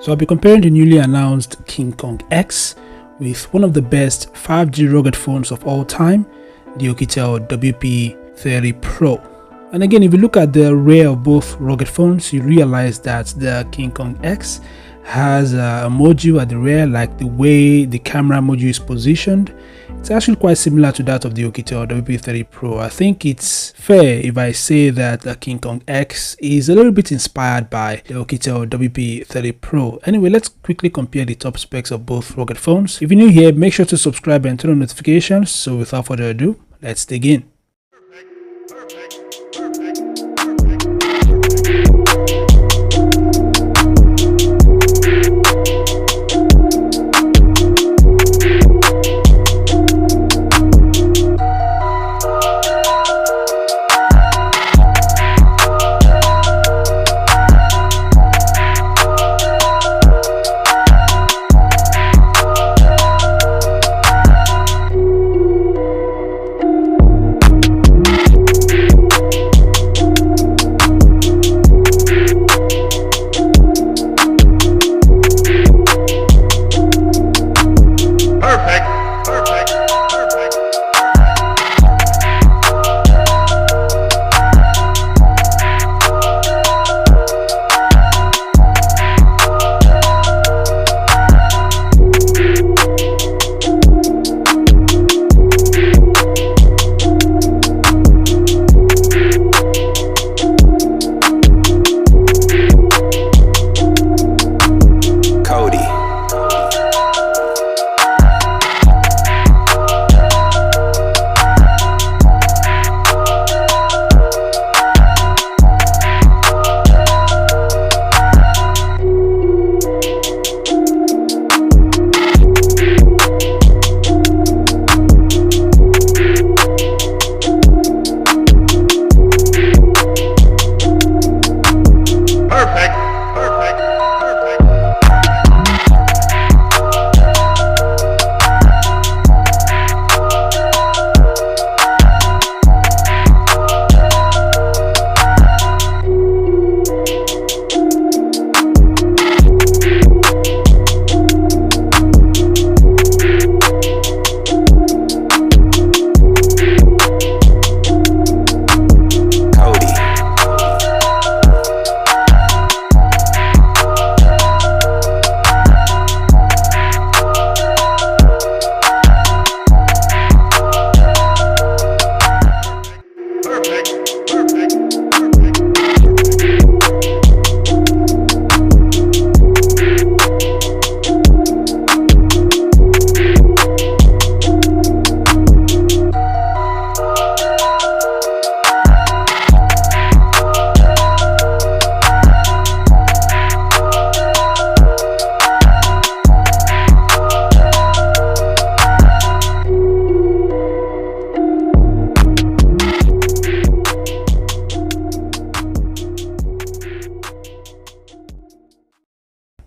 So I'll be comparing the newly announced KingKong X with one of the best 5G rugged phones of all time, the Oukitel WP30 Pro. And again, if you look at the rear of both rugged phones, you realize that the KingKong X has a module at the rear, like the way the camera module is positioned. It's actually quite similar to that of the Oukitel WP30 Pro. I think it's fair if I say that the KingKong X is a little bit inspired by the Oukitel WP30 Pro. Anyway, let's quickly compare the top specs of both rugged phones. If you're new here, make sure to subscribe and turn on notifications. So without further ado, let's dig in.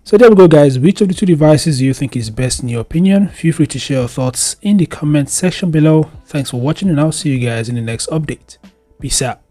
So there we go, guys. Which of the two devices do you think is best in your opinion? Feel free to share your thoughts in the comment section below. Thanks for watching, and I'll see you guys in the next update. Peace out.